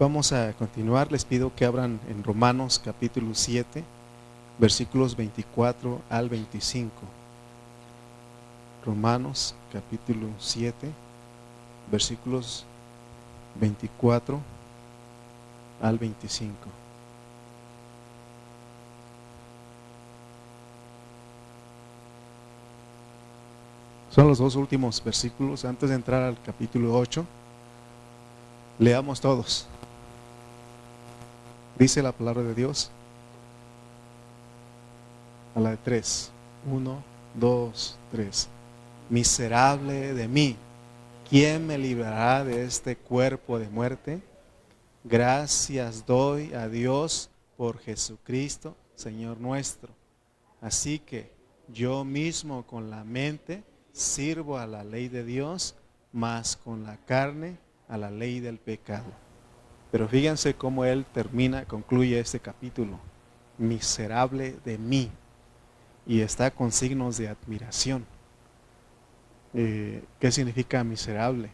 Vamos a continuar. Les pido que abran en Romanos capítulo 7, versículos 24 al 25. Romanos capítulo 7, versículos 24 al 25. Son los dos últimos versículos antes de entrar al capítulo 8. Leamos todos. Dice la palabra de Dios a la de 3. 1, 2, 3. Miserable de mí, ¿quién me librará de este cuerpo de muerte? Gracias doy a Dios por Jesucristo, Señor nuestro. Así que yo mismo con la mente sirvo a la ley de Dios, mas con la carne a la ley del pecado. Pero fíjense cómo él concluye este capítulo. Miserable de mí. Y está con signos de admiración. ¿Qué significa miserable?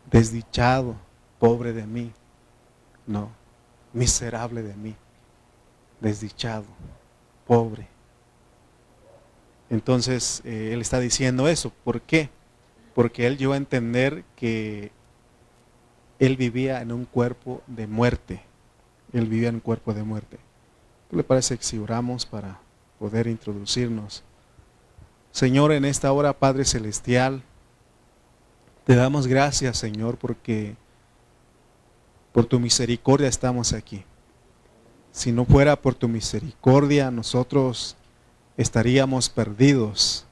Desdichado, pobre de mí. No, miserable de mí. Desdichado, pobre. Entonces, él está diciendo eso. ¿Por qué? Porque él llegó a entender que él vivía en un cuerpo de muerte. Él vivía en un cuerpo de muerte. ¿Qué le parece si oramos para poder introducirnos? Señor, en esta hora, Padre Celestial, te damos gracias, Señor, porque por tu misericordia estamos aquí. Si no fuera por tu misericordia, nosotros estaríamos perdidos.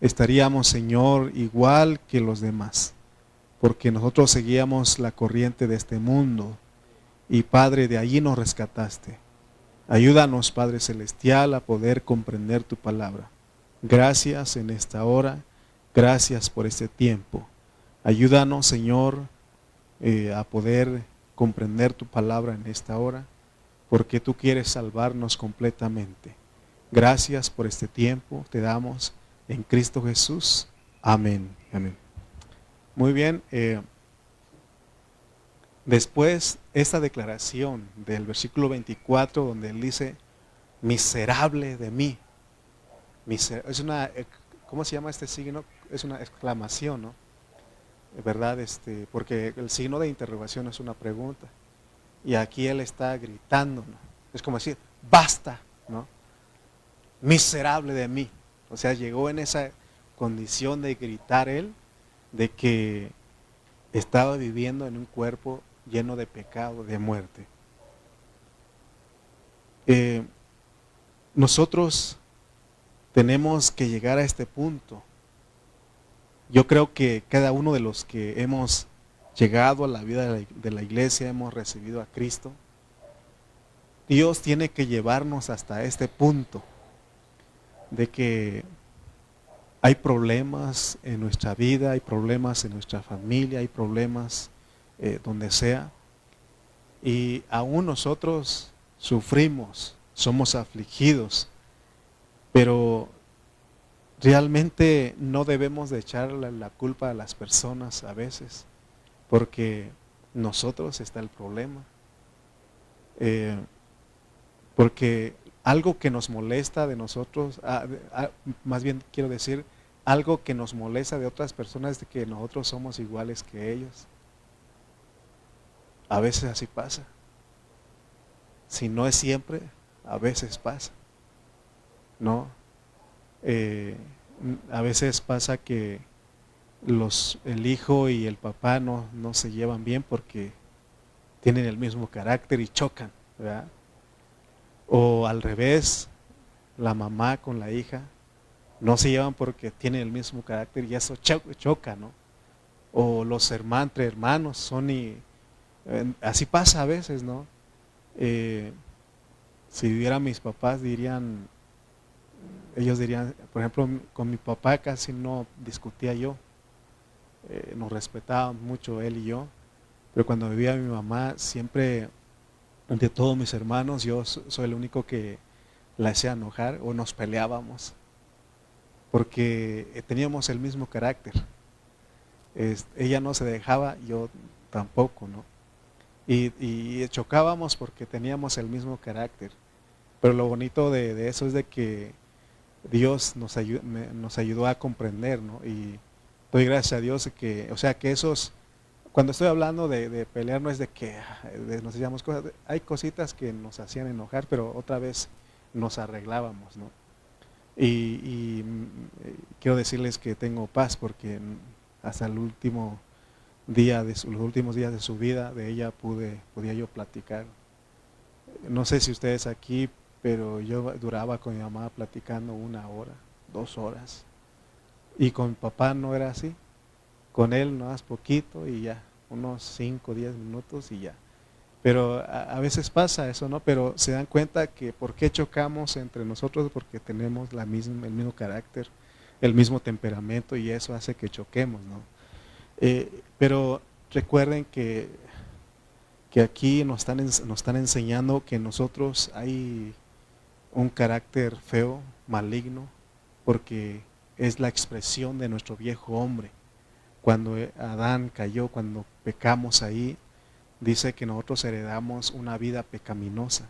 Estaríamos, Señor, igual que los demás, porque nosotros seguíamos la corriente de este mundo y, Padre, de allí nos rescataste. Ayúdanos, Padre Celestial, a poder comprender tu palabra. Gracias en esta hora, gracias por este tiempo. Ayúdanos, Señor, a poder comprender tu palabra en esta hora, porque tú quieres salvarnos completamente. Gracias por este tiempo, te damos en Cristo Jesús. Amén. Amén. Muy bien. Después, esta declaración del versículo 24, donde él dice, miserable de mí. Es una, ¿cómo se llama este signo? Es una exclamación, ¿no? ¿Verdad? Porque el signo de interrogación es una pregunta. Y aquí él está gritando, ¿no? Es como decir, basta, ¿no? Miserable de mí. O sea, llegó en esa condición de gritar él, de que estaba viviendo en un cuerpo lleno de pecado, de muerte. Nosotros tenemos que llegar a este punto. Yo creo que cada uno de los que hemos llegado a la vida de la iglesia, hemos recibido a Cristo, Dios tiene que llevarnos hasta este punto de que hay problemas en nuestra vida, hay problemas en nuestra familia, hay problemas donde sea, y aún nosotros sufrimos, somos afligidos, pero realmente no debemos de echarle la culpa a las personas a veces, porque nosotros está el problema. Porque algo que nos molesta de nosotros, más bien quiero decir, algo que nos molesta de otras personas es de que nosotros somos iguales que ellos. A veces así pasa. Si no es siempre, a veces pasa. ¿No? A veces pasa que el hijo y el papá no se llevan bien porque tienen el mismo carácter y chocan, ¿verdad? O al revés, la mamá con la hija no se llevan porque tienen el mismo carácter y eso choca, ¿no? O los entre hermanos así pasa a veces, ¿no? Si vivieran mis papás ellos dirían, por ejemplo, con mi papá casi no discutía yo, nos respetábamos mucho él y yo, pero cuando vivía mi mamá siempre, de todos mis hermanos, yo soy el único que la hacía enojar o nos peleábamos. porque teníamos el mismo carácter. Ella no se dejaba, yo tampoco, ¿no? Y chocábamos porque teníamos el mismo carácter. Pero lo bonito de eso es de que Dios nos ayudó a comprender, ¿no? Y doy gracias a Dios que, o sea, que esos, cuando estoy hablando de pelear no es de que nos decíamos cosas, hay cositas que nos hacían enojar, pero otra vez nos arreglábamos, ¿no? Quiero decirles que tengo paz porque hasta el último día los últimos días de su vida, de ella podía yo platicar. No sé si ustedes aquí, pero yo duraba con mi mamá platicando 1 hora, 2 horas. Y con mi papá no era así. Con él no más poquito y ya, unos 5, 10 minutos y ya. Pero a veces pasa eso, ¿no? Pero se dan cuenta que por qué chocamos entre nosotros, porque tenemos el mismo carácter, el mismo temperamento y eso hace que choquemos, ¿no? Pero recuerden que aquí nos están enseñando que nosotros hay un carácter feo, maligno, porque es la expresión de nuestro viejo hombre. Cuando Adán cayó, cuando pecamos ahí, dice que nosotros heredamos una vida pecaminosa.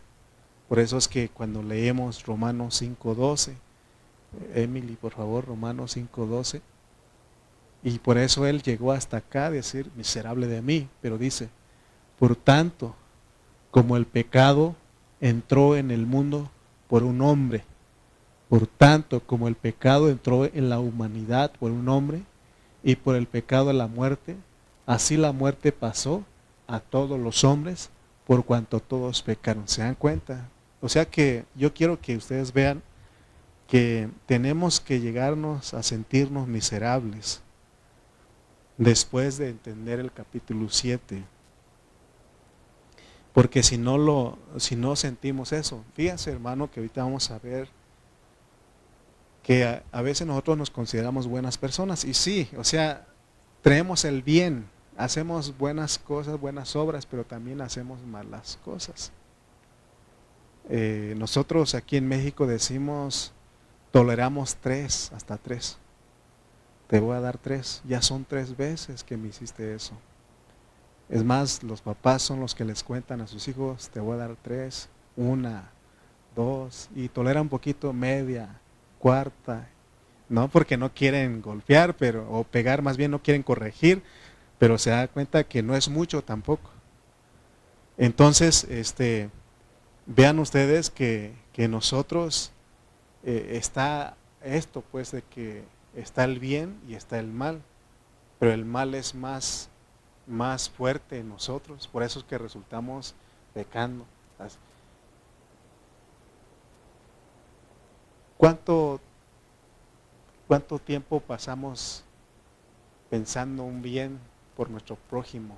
Por eso es que cuando leemos Romanos 5:12, Emily, por favor, Romanos 5:12, y por eso él llegó hasta acá a decir, miserable de mí, pero dice, por tanto, como el pecado entró en el mundo por un hombre, por tanto, como el pecado entró en la humanidad por un hombre, y por el pecado de la muerte, así la muerte pasó a todos los hombres, por cuanto todos pecaron. ¿Se dan cuenta? O sea que yo quiero que ustedes vean que tenemos que llegarnos a sentirnos miserables después de entender el capítulo 7. Porque si no sentimos eso, fíjense hermano que ahorita vamos a ver que a veces nosotros nos consideramos buenas personas y sí, o sea, traemos el bien, hacemos buenas cosas, buenas obras, pero también hacemos malas cosas. Nosotros aquí en México decimos, toleramos 3, hasta 3. Te voy a dar 3, ya son 3 veces que me hiciste eso. Es más, los papás son los que les cuentan a sus hijos, te voy a dar 3, 1, 2, y tolera un poquito, media, cuarta, no porque no quieren golpear, o pegar, más bien no quieren corregir, pero se da cuenta que no es mucho tampoco. Entonces, vean ustedes que nosotros está esto, pues, de que está el bien y está el mal, pero el mal es más fuerte en nosotros, por eso es que resultamos pecando. ¿Cuánto tiempo pasamos pensando un bien por nuestro prójimo?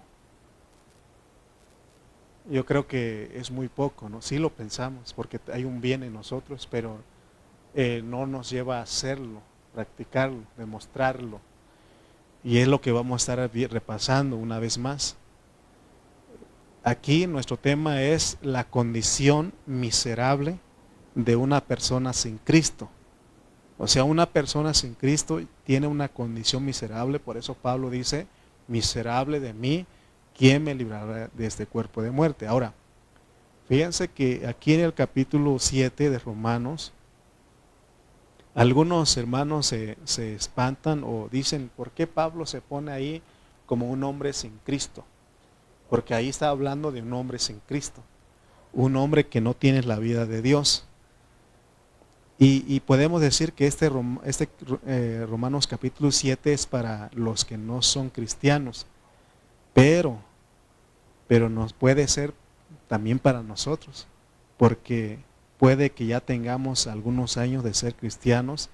Yo creo que es muy poco, ¿no? Sí lo pensamos porque hay un bien en nosotros, pero no nos lleva a hacerlo, practicarlo, demostrarlo. Y es lo que vamos a estar repasando una vez más. Aquí nuestro tema es la condición miserable de una persona sin Cristo. O sea, una persona sin Cristo tiene una condición miserable, por eso Pablo dice, miserable de mí, ¿quién me librará de este cuerpo de muerte? Ahora, fíjense que aquí en el capítulo 7 de Romanos, algunos hermanos se espantan o dicen, ¿por qué Pablo se pone ahí como un hombre sin Cristo? Porque ahí está hablando de un hombre sin Cristo, un hombre que no tiene la vida de Dios. Y podemos decir que Romanos capítulo 7 es para los que no son cristianos, pero nos puede ser también para nosotros, porque puede que ya tengamos algunos años de ser cristianos,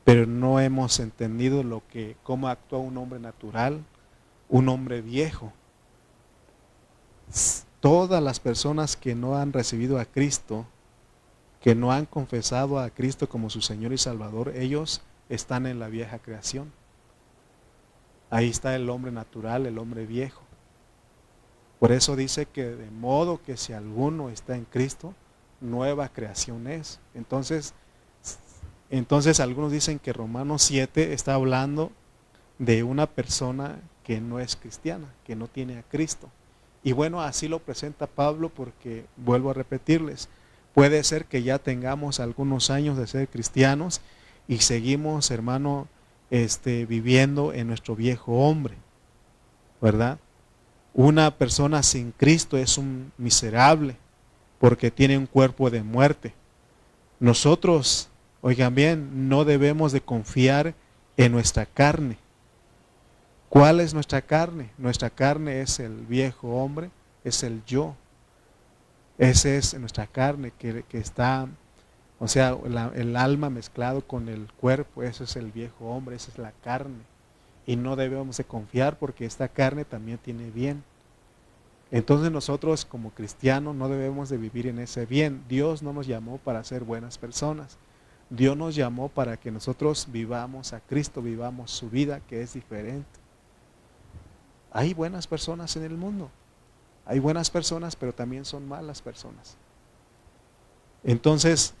pero no hemos entendido cómo actúa un hombre natural, un hombre viejo. Todas las personas que no han recibido a Cristo, que no han confesado a Cristo como su Señor y Salvador, ellos están en la vieja creación. Ahí está el hombre natural, el hombre viejo. Por eso dice que de modo que si alguno está en Cristo, nueva creación es. Entonces, Entonces algunos dicen que Romanos 7 está hablando de una persona que no es cristiana, que no tiene a Cristo. Y bueno, así lo presenta Pablo porque, vuelvo a repetirles, puede ser que ya tengamos algunos años de ser cristianos y seguimos, hermano, viviendo en nuestro viejo hombre, ¿verdad? Una persona sin Cristo es un miserable porque tiene un cuerpo de muerte. Nosotros, oigan bien, no debemos de confiar en nuestra carne. ¿Cuál es nuestra carne? Nuestra carne es el viejo hombre, es el yo. Esa es nuestra carne que está, o sea, el alma mezclado con el cuerpo, eso es el viejo hombre, esa es la carne. Y no debemos de confiar porque esta carne también tiene bien. Entonces nosotros como cristianos no debemos de vivir en ese bien. Dios no nos llamó para ser buenas personas. Dios nos llamó para que nosotros vivamos a Cristo, vivamos su vida que es diferente. Hay buenas personas en el mundo. Hay buenas personas, pero también son malas personas. Entonces,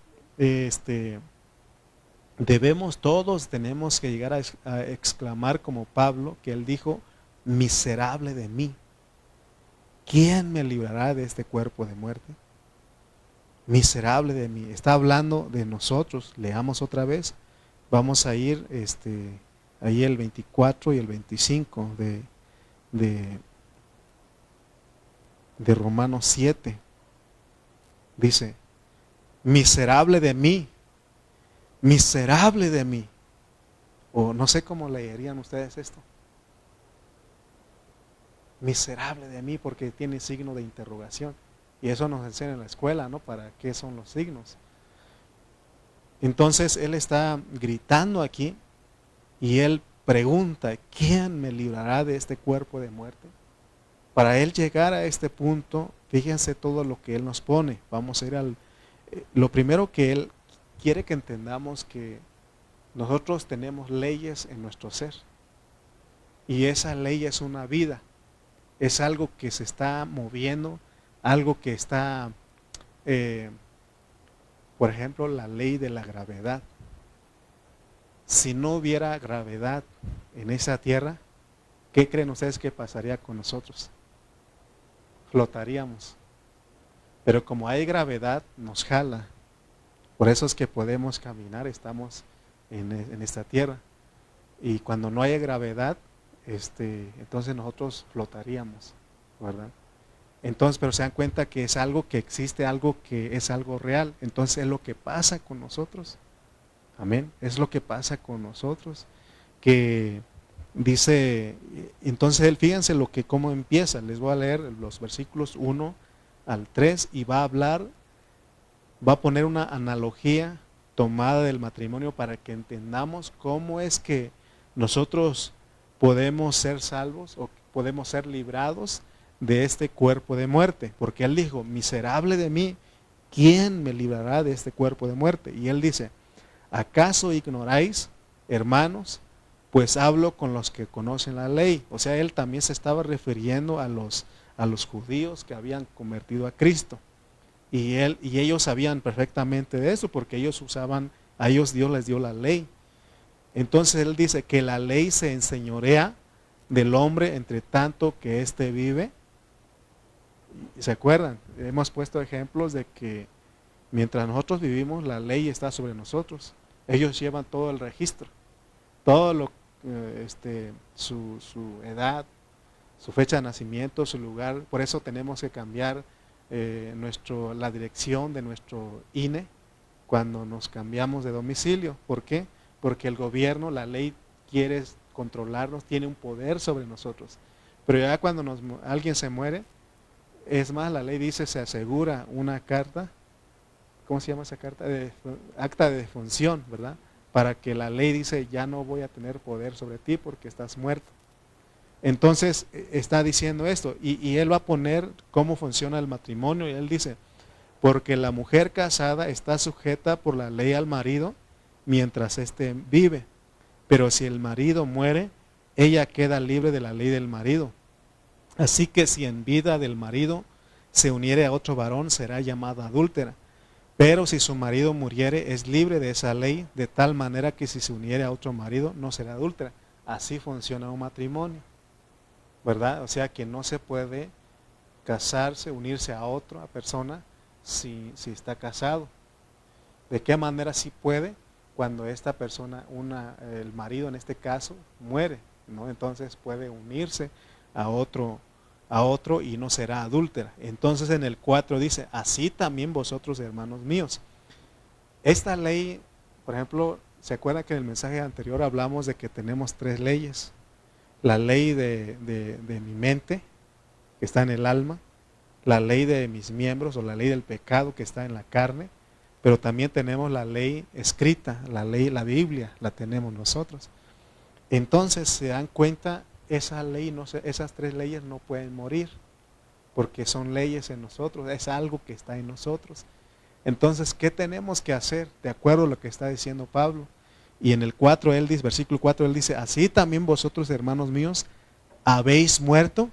tenemos que llegar a exclamar como Pablo, que él dijo, miserable de mí. ¿Quién me librará de este cuerpo de muerte? Miserable de mí. Está hablando de nosotros. Leamos otra vez. Vamos a ir ahí el 24 y el 25 de Romanos 7. Dice, miserable de mí, miserable de mí. O no sé cómo leerían ustedes esto. Miserable de mí, porque tiene signo de interrogación. Y eso nos enseña en la escuela, ¿no? ¿Para qué son los signos? Entonces él está gritando aquí y él pregunta, ¿quién me librará de este cuerpo de muerte? Para él llegar a este punto, fíjense todo lo que él nos pone. Vamos a ir lo primero que él quiere que entendamos, que nosotros tenemos leyes en nuestro ser. Y esa ley es una vida. Es algo que se está moviendo, algo que está, por ejemplo, la ley de la gravedad. Si no hubiera gravedad en esa tierra, ¿qué creen ustedes que pasaría con nosotros? Flotaríamos. Pero como hay gravedad, nos jala. Por eso es que podemos caminar, estamos en esta tierra. Y cuando no hay gravedad, entonces nosotros flotaríamos, ¿verdad? Entonces, pero se dan cuenta que es algo que existe, algo que es algo real. Entonces es lo que pasa con nosotros. Amén. Es lo que pasa con nosotros. Que dice, entonces fíjense cómo empieza. Les voy a leer los versículos 1 al 3 y va a poner una analogía tomada del matrimonio para que entendamos cómo es que nosotros podemos ser salvos o podemos ser librados de este cuerpo de muerte. Porque él dijo, miserable de mí, ¿quién me librará de este cuerpo de muerte? Y él dice, ¿acaso ignoráis, hermanos? Pues hablo con los que conocen la ley. O sea, él también se estaba refiriendo a los judíos que habían convertido a Cristo. Y ellos sabían perfectamente de eso, porque a ellos Dios les dio la ley. Entonces él dice que la ley se enseñorea del hombre entre tanto que éste vive. ¿Se acuerdan? Hemos puesto ejemplos de que mientras nosotros vivimos, la ley está sobre nosotros. Ellos llevan todo el registro, todo su edad, su fecha de nacimiento, su lugar. Por eso tenemos que cambiar la dirección de nuestro INE cuando nos cambiamos de domicilio. ¿Por qué? Porque el gobierno, la ley quiere controlarnos, tiene un poder sobre nosotros. Pero ya cuando alguien se muere, es más, la ley dice, se asegura una carta, ¿cómo se llama esa carta? Acta de defunción, ¿verdad? Para que la ley dice, ya no voy a tener poder sobre ti porque estás muerto. Entonces está diciendo esto, y él va a poner cómo funciona el matrimonio, y él dice, porque la mujer casada está sujeta por la ley al marido mientras éste vive, pero si el marido muere, ella queda libre de la ley del marido. Así que si en vida del marido se uniere a otro varón, será llamada adúltera. Pero si su marido muriere, es libre de esa ley, de tal manera que si se uniere a otro marido, no será adúltera. Así funciona un matrimonio, ¿verdad? O sea que no se puede casarse, unirse a otra persona si está casado. ¿De qué manera sí puede? Cuando esta persona, el marido en este caso, muere, ¿no? Entonces puede unirse a otro y no será adúltera. Entonces en el 4 dice, así también vosotros, hermanos míos. Esta ley, por ejemplo, ¿se acuerdan que en el mensaje anterior hablamos de que tenemos 3 leyes? La ley de mi mente, que está en el alma, la ley de mis miembros o la ley del pecado que está en la carne, pero también tenemos la ley escrita, la Biblia, la tenemos nosotros. Entonces, se dan cuenta, esas 3 leyes no pueden morir, porque son leyes en nosotros, es algo que está en nosotros. Entonces, ¿qué tenemos que hacer? De acuerdo a lo que está diciendo Pablo. Y en el 4, versículo 4, él dice, así también vosotros, hermanos míos, habéis muerto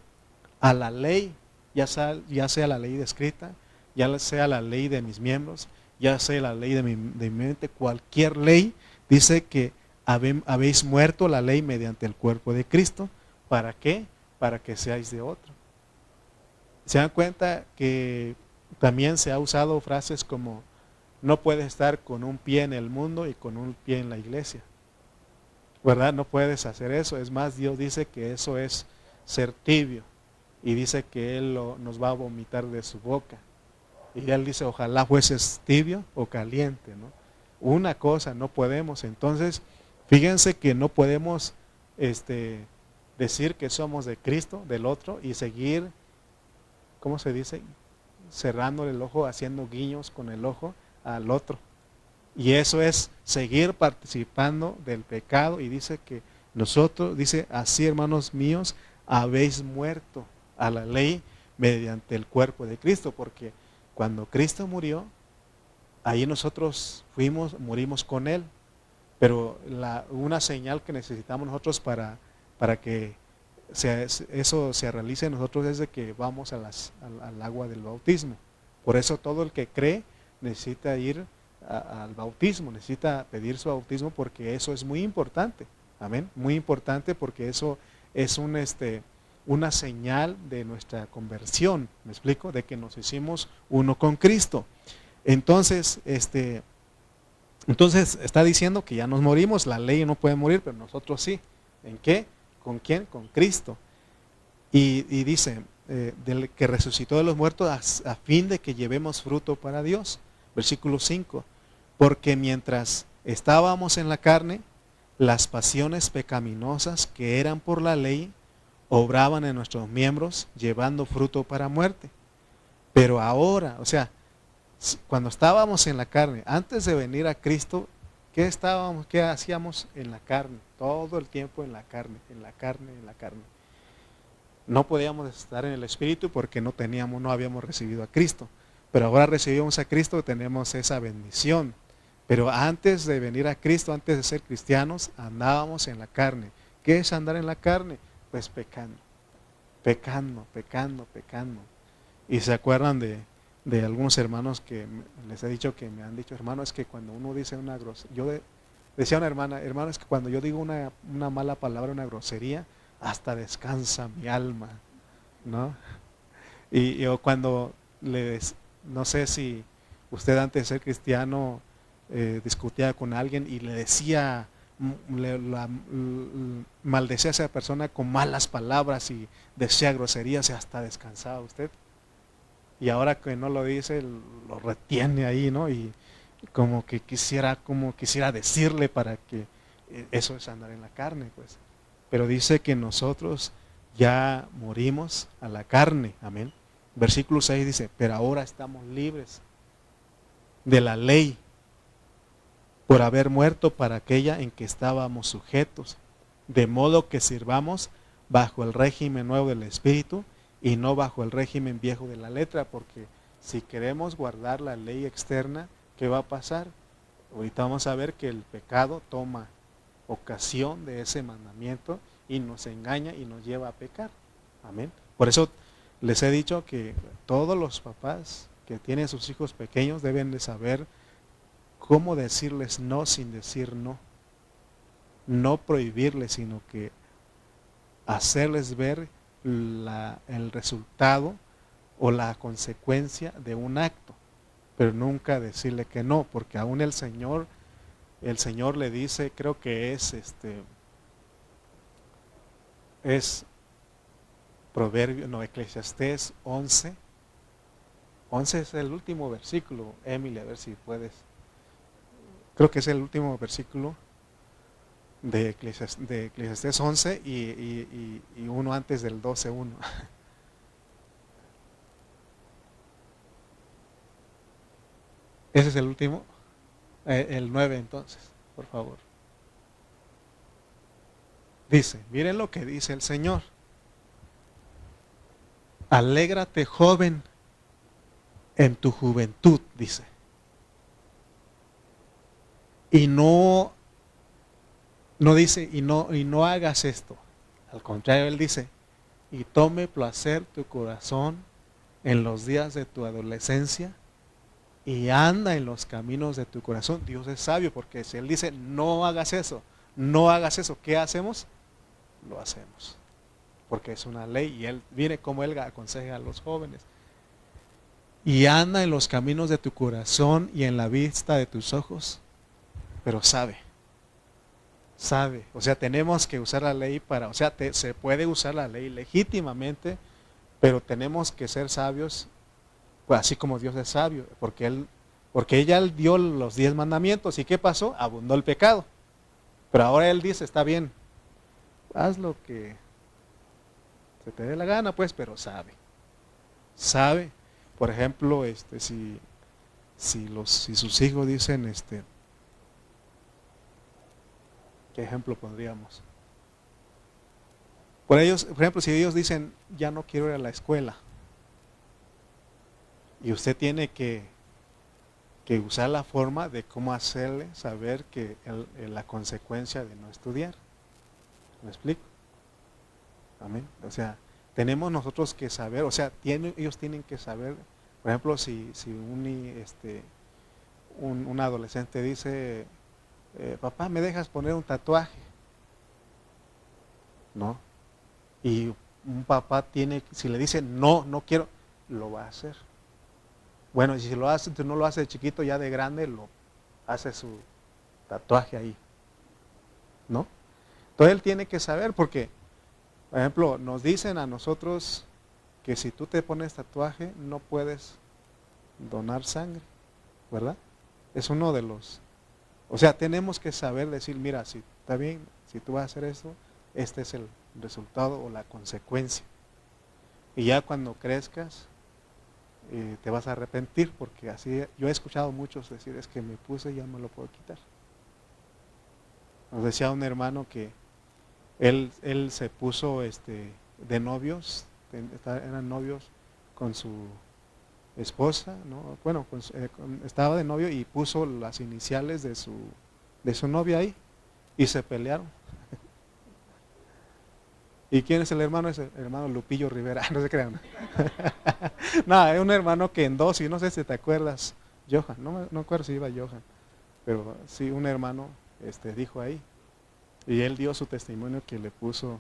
a la ley, ya sea la ley escrita, ya sea la ley de mis miembros, ya sea la ley de mi mente, cualquier ley, dice que habéis muerto la ley mediante el cuerpo de Cristo. ¿Para qué? Para que seáis de otro. ¿Se dan cuenta que también se ha usado frases como no puedes estar con un pie en el mundo y con un pie en la iglesia? ¿Verdad? No puedes hacer eso. Es más, Dios dice que eso es ser tibio. Y dice que Él nos va a vomitar de su boca. Y Él dice, ojalá fueses tibio o caliente, ¿no? Una cosa, no podemos. Entonces, fíjense que no podemos decir que somos de Cristo, del otro, y seguir, ¿cómo se dice? Cerrándole el ojo, haciendo guiños con el ojo al otro. Y eso es seguir participando del pecado. Y dice que nosotros, dice, así hermanos míos, habéis muerto a la ley mediante el cuerpo de Cristo, porque cuando Cristo murió, ahí nosotros murimos con Él, pero una señal que necesitamos nosotros para que eso se realice en nosotros es de que vamos al agua del bautismo. Por eso todo el que cree necesita ir al bautismo, necesita pedir su bautismo, porque eso es muy importante, amén, muy importante, porque eso es una señal de nuestra conversión, ¿me explico? De que nos hicimos uno con Cristo. Entonces está diciendo que ya nos morimos, la ley no puede morir, pero nosotros sí. ¿En qué? ¿Con quién? Con Cristo. Y dice, del que resucitó de los muertos a fin de que llevemos fruto para Dios. Versículo 5. Porque mientras estábamos en la carne, las pasiones pecaminosas que eran por la ley obraban en nuestros miembros, llevando fruto para muerte. Pero ahora, o sea, cuando estábamos en la carne, antes de venir a Cristo, ¿qué hacíamos en la carne? Todo el tiempo en la carne, en la carne, en la carne. No podíamos estar en el Espíritu porque no habíamos recibido a Cristo. Pero ahora recibimos a Cristo, tenemos esa bendición. Pero antes de venir a Cristo, antes de ser cristianos, andábamos en la carne. ¿Qué es andar en la carne? Pues pecando. Y se acuerdan de algunos hermanos que les he dicho, que me han dicho, hermano, es que cuando uno dice una grosería, decía una hermana, hermano, es que cuando yo digo una mala palabra, una grosería, hasta descansa mi alma, ¿no? Y o cuando no sé si usted antes de ser cristiano discutía con alguien y le decía, maldecía a esa persona con malas palabras y decía groserías, y hasta descansaba usted. Y ahora que no lo dice, lo retiene ahí, ¿no? Y como quisiera decirle para que eso es andar en la carne, pues. Pero dice que nosotros ya morimos a la carne, amén. Versículo 6 dice, pero ahora estamos libres de la ley por haber muerto para aquella en que estábamos sujetos, de modo que sirvamos bajo el régimen nuevo del Espíritu y no bajo el régimen viejo de la letra, porque si queremos guardar la ley externa, ¿qué va a pasar? Ahorita vamos a ver que el pecado toma ocasión de ese mandamiento y nos engaña y nos lleva a pecar. Amén. Por eso les he dicho que todos los papás que tienen sus hijos pequeños deben de saber cómo decirles no sin decir no. No prohibirles, sino que hacerles ver el resultado o la consecuencia de un acto, pero nunca decirle que no, porque aún el Señor le dice, creo que es Proverbio, no, Eclesiastés 11. 11 es el último versículo, Emily, a ver si puedes. Creo que es el último versículo de Eclesiastés 11 y uno antes del 12:1. Ese es el último, el 9 entonces, por favor. Dice, miren lo que dice el Señor. Alégrate, joven, en tu juventud, dice. Y no dice, y no hagas esto. Al contrario, él dice, y tome placer tu corazón en los días de tu adolescencia y anda en los caminos de tu corazón. Dios es sabio, porque si él dice, no hagas eso, ¿qué hacemos? Lo hacemos. Porque es una ley y él viene como él aconseja a los jóvenes. Y anda en los caminos de tu corazón y en la vista de tus ojos, pero sabe. O sea, tenemos que usar la ley se puede usar la ley legítimamente, pero tenemos que ser sabios, pues así como Dios es sabio, porque ella dio los 10 mandamientos, ¿y qué pasó? Abundó el pecado. Pero ahora él dice, está bien, haz lo que se te dé la gana, pues, pero sabe. Por ejemplo, si sus hijos dicen, ¿qué ejemplo pondríamos? Por ejemplo, si ellos dicen, ya no quiero ir a la escuela, y usted tiene que usar la forma de cómo hacerle saber que la consecuencia de no estudiar. ¿Me explico? Amén. O sea, tenemos nosotros que saber, o sea, ellos tienen que saber, por ejemplo, si un adolescente dice, papá, ¿me dejas poner un tatuaje? No. Y un papá si le dice, no quiero, lo va a hacer. Bueno, y si lo hace, no lo hace de chiquito, ya de grande, lo hace su tatuaje ahí. ¿No? Entonces él tiene que saber, porque, por ejemplo, nos dicen a nosotros que si tú te pones tatuaje, no puedes donar sangre, ¿verdad? Es uno de los... O sea, tenemos que saber decir, mira, si está bien, si tú vas a hacer eso, este es el resultado o la consecuencia. Y ya cuando crezcas, te vas a arrepentir, porque así, yo he escuchado muchos decir, es que me puse y ya me lo puedo quitar. Nos decía un hermano que él se puso de novios, eran novios con su esposa, ¿no? Bueno, estaba de novio y puso las iniciales de su novia ahí y se pelearon. ¿Y quién es el hermano? Es el hermano Lupillo Rivera, no se crean. No, es un hermano que en dos, y no sé si te acuerdas, Johan, no acuerdo si iba Johan, pero sí, un hermano dijo ahí, y él dio su testimonio que le puso,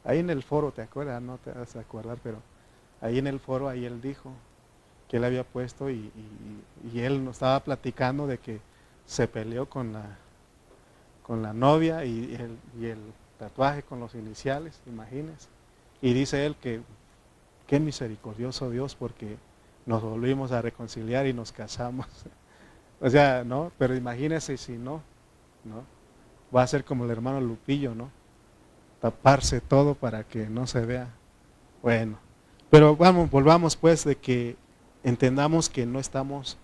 ahí en el foro, ¿te acuerdas? No te vas a acordar, pero ahí en el foro, ahí él dijo que él había puesto, y él nos estaba platicando de que se peleó con la novia y el tatuaje con los iniciales, imagínense. Y dice él que qué misericordioso Dios, porque nos volvimos a reconciliar y nos casamos. O sea, ¿no? Pero imagínense si no, va a ser como el hermano Lupillo, ¿no? Taparse todo para que no se vea. Bueno, pero volvamos pues de que entendamos que no estamos,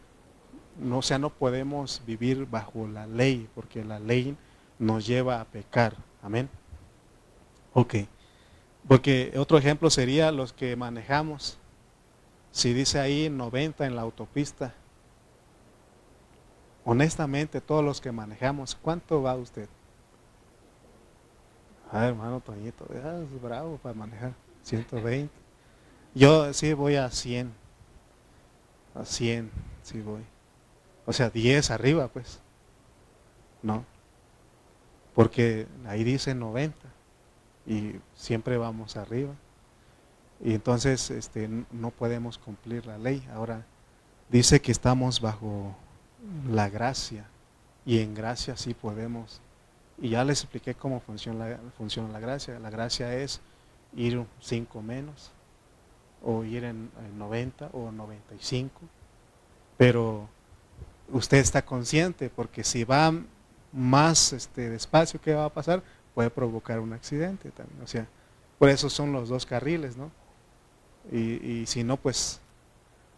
o sea, no podemos vivir bajo la ley, porque la ley nos lleva a pecar. Amén. Ok. Porque otro ejemplo sería los que manejamos. Si dice ahí 90 en la autopista, honestamente todos los que manejamos, ¿cuánto va usted? Hermano Toñito, es bravo para manejar, 120. Yo sí voy a 100. a 100 sí voy. O sea, 10 arriba, pues. No, porque ahí dice 90 y siempre vamos arriba. Y entonces no podemos cumplir la ley. Ahora dice que estamos bajo la gracia y en gracia sí podemos. Y ya les expliqué cómo funciona la gracia. La gracia es ir 5 menos o ir en 90 o 95. Pero usted está consciente porque si va más despacio, ¿qué va a pasar? Puede provocar un accidente también. O sea, por eso son los dos carriles, ¿no? Y si no, pues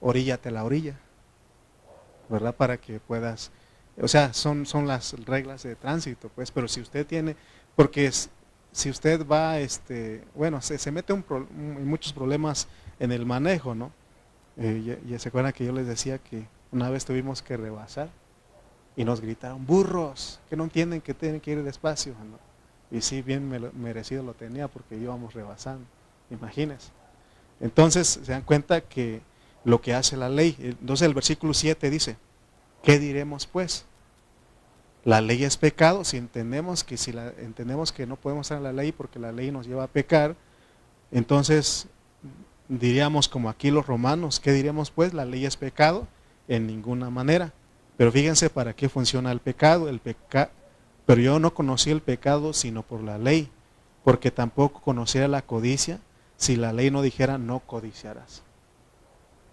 oríllate a la orilla, ¿verdad? Para que puedas, o sea, son las reglas de tránsito, pues, pero si usted tiene, porque si usted va, bueno, se mete en muchos problemas en el manejo, ¿no? Ya se acuerdan que yo les decía que una vez tuvimos que rebasar y nos gritaron, burros, que no entienden que tienen que ir despacio, ¿no? Y sí, bien merecido lo tenía porque íbamos rebasando, imagínense. Entonces se dan cuenta que lo que hace la ley. Entonces el versículo 7 dice, ¿qué diremos pues? La ley es pecado. Si entendemos que entendemos que no podemos estar en la ley porque la ley nos lleva a pecar, entonces diríamos como aquí los romanos, ¿qué diremos pues? La ley es pecado, en ninguna manera. Pero fíjense para qué funciona el pecado. Pero yo no conocí el pecado sino por la ley, porque tampoco conocía la codicia si la ley no dijera no codiciarás.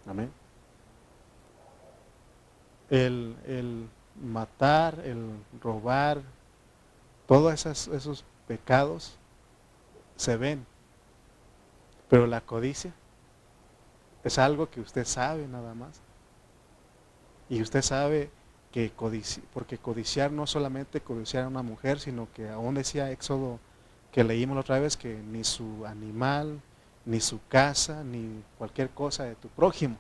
Amén. El matar, el robar, todos esos pecados se ven, pero la codicia es algo que usted sabe nada más. Y usted sabe que porque codiciar no solamente codiciar a una mujer, sino que aún decía Éxodo que leímos la otra vez que ni su animal, ni su casa, ni cualquier cosa de tu prójimo.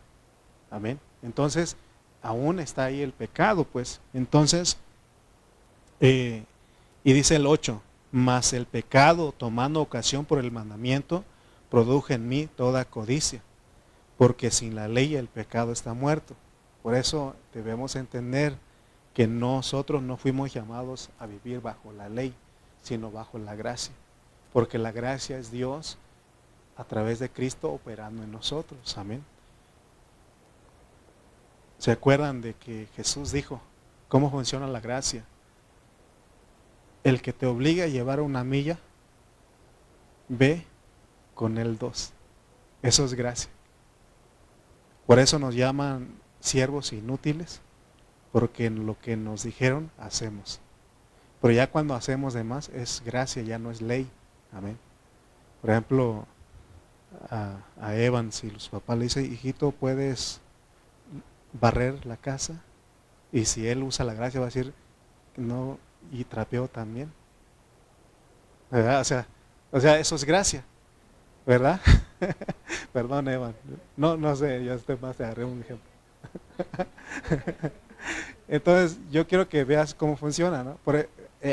Amén. Entonces, aún está ahí el pecado, pues. Entonces, y dice el 8, mas el pecado, tomando ocasión por el mandamiento, produjo en mí toda codicia, porque sin la ley el pecado está muerto. Por eso debemos entender que nosotros no fuimos llamados a vivir bajo la ley, sino bajo la gracia. Porque la gracia es Dios a través de Cristo operando en nosotros. Amén. ¿Se acuerdan de que Jesús dijo cómo funciona la gracia? El que te obliga a llevar una milla, ve con él 2. Eso es gracia. Por eso nos llaman siervos inútiles, porque en lo que nos dijeron hacemos. Pero ya cuando hacemos de más es gracia, ya no es ley. Amén. Por ejemplo, a Evan, si los papás le dicen, hijito, ¿puedes barrer la casa? Y si él usa la gracia va a decir, no, y trapeo también. ¿Verdad? O sea, eso es gracia, ¿verdad? Perdón, Evan. No sé, ya estoy más, te agarré un ejemplo. Entonces, yo quiero que veas cómo funciona, ¿no?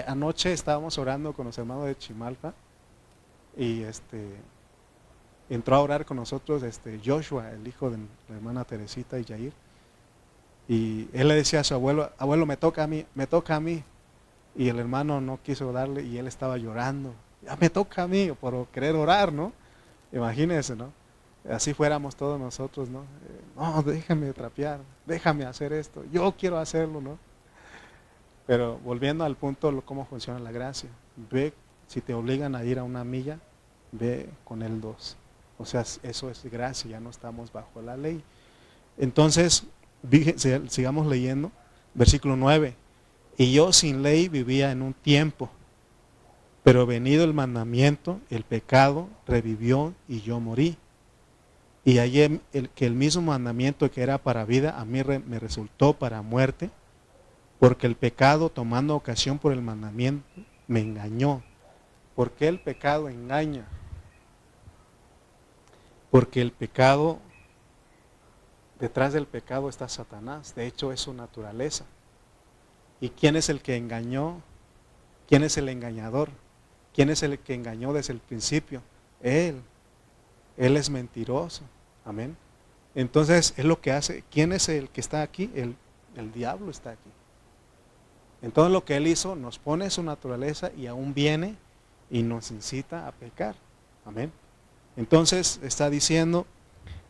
Anoche estábamos orando con los hermanos de Chimalpa y entró a orar con nosotros Joshua, el hijo de la hermana Teresita y Jair. Y él le decía a su abuelo, abuelo, me toca a mí, me toca a mí. Y el hermano no quiso darle y él estaba llorando. Ya me toca a mí por querer orar, ¿no? Imagínense, ¿no? Así fuéramos todos nosotros, ¿no? No, déjame trapear, déjame hacer esto, yo quiero hacerlo, ¿no? Pero volviendo al punto, cómo funciona la gracia. Ve, si te obligan a ir a una milla, ve con el 2. O sea, eso es gracia, ya no estamos bajo la ley. Entonces, sigamos leyendo, versículo 9. Y yo sin ley vivía en un tiempo, pero venido el mandamiento, el pecado revivió y yo morí. Y hallé que el mismo mandamiento que era para vida, a mí me resultó para muerte, porque el pecado, tomando ocasión por el mandamiento, me engañó. ¿Por qué el pecado engaña? Porque el pecado, detrás del pecado está Satanás, de hecho es su naturaleza. ¿Y quién es el que engañó? ¿Quién es el engañador? ¿Quién es el que engañó desde el principio? Él. Él es mentiroso. Amén. Entonces es lo que hace. ¿Quién es el que está aquí? El diablo está aquí. Entonces lo que él hizo, nos pone su naturaleza y aún viene y nos incita a pecar. Amén. Entonces está diciendo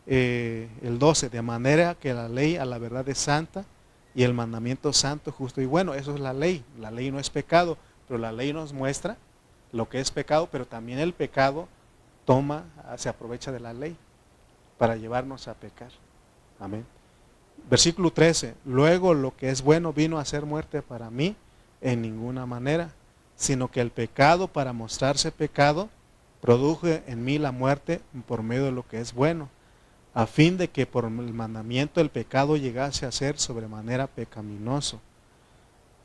el 12, de manera que la ley a la verdad es santa y el mandamiento santo, justo y bueno. Eso es la ley. La ley no es pecado, pero la ley nos muestra lo que es pecado, pero también el pecado se aprovecha de la ley para llevarnos a pecar. Amén. Versículo 13, luego lo que es bueno vino a ser muerte para mí en ninguna manera, sino que el pecado, para mostrarse pecado, produjo en mí la muerte por medio de lo que es bueno, a fin de que por el mandamiento el pecado llegase a ser sobremanera pecaminoso.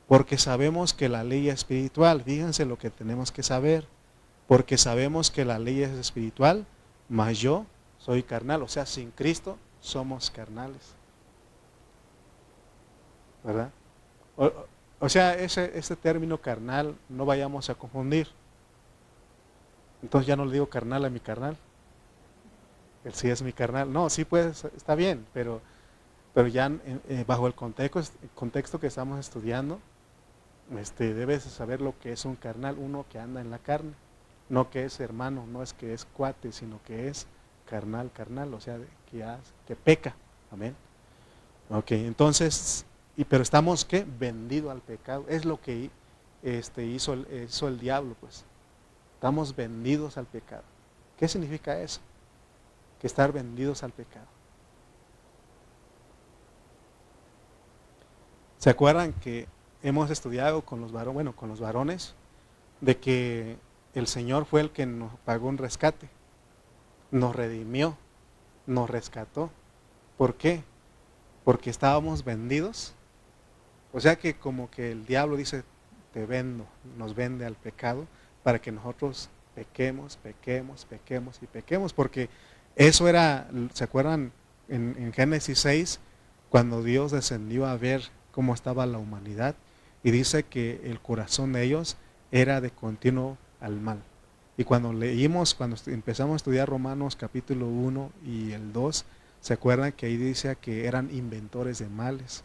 Porque sabemos que la ley es espiritual, fíjense lo que tenemos que saber, porque sabemos que la ley es espiritual, mas yo soy carnal, o sea, sin Cristo somos carnales. ¿Verdad? O sea, ese término carnal no vayamos a confundir. Entonces ya no le digo carnal a mi carnal. Él sí es mi carnal. No, sí pues, está bien, pero ya bajo el contexto que estamos estudiando, debes saber lo que es un carnal, uno que anda en la carne. No que es hermano, no es que es cuate, sino que es carnal, o sea, que peca. Amén. Ok, entonces... pero estamos ¿qué? Vendido al pecado. Es lo que hizo el diablo, pues. Estamos vendidos al pecado. ¿Qué significa eso? Que estar vendidos al pecado. ¿Se acuerdan que hemos estudiado con los varones, de que el Señor fue el que nos pagó un rescate, nos redimió, nos rescató? ¿Por qué? Porque estábamos vendidos. O sea que como que el diablo dice, te vendo, nos vende al pecado para que nosotros pequemos, porque eso era, ¿se acuerdan en Génesis 6? Cuando Dios descendió a ver cómo estaba la humanidad y dice que el corazón de ellos era de continuo al mal. Y cuando empezamos a estudiar Romanos capítulo 1 y el 2, ¿se acuerdan que ahí dice que eran inventores de males?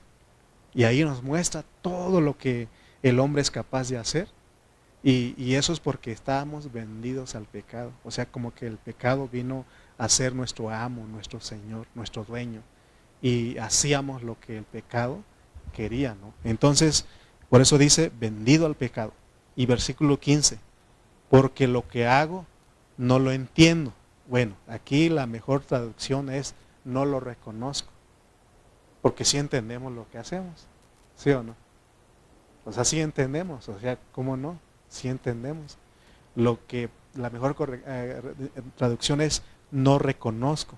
Y ahí nos muestra todo lo que el hombre es capaz de hacer. Y eso es porque estábamos vendidos al pecado. O sea, como que el pecado vino a ser nuestro amo, nuestro Señor, nuestro dueño. Y hacíamos lo que el pecado quería, ¿no? Entonces, por eso dice, vendido al pecado. Y versículo 15, porque lo que hago no lo entiendo. Bueno, aquí la mejor traducción es, no lo reconozco. Porque sí entendemos lo que hacemos, ¿sí o no? O sea, sí entendemos, o sea, ¿cómo no? Sí entendemos. La mejor traducción es no reconozco.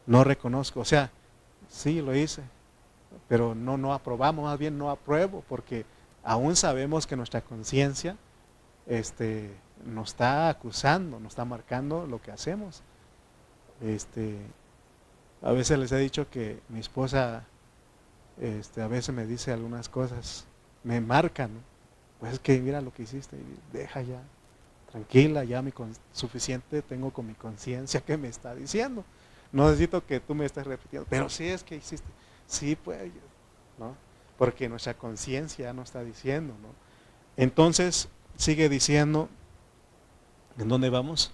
No reconozco, o sea, sí lo hice, pero no aprobamos, más bien no apruebo, porque aún sabemos que nuestra conciencia nos está acusando, nos está marcando lo que hacemos. A veces les he dicho que mi esposa a veces me dice algunas cosas, me marcan, ¿no? Pues es que mira lo que hiciste, deja ya, tranquila, ya suficiente tengo con mi conciencia que me está diciendo. No necesito que tú me estés repitiendo, pero sí es que hiciste, sí pues, ¿no? Porque nuestra conciencia nos está diciendo, ¿no? Entonces sigue diciendo, ¿en dónde vamos?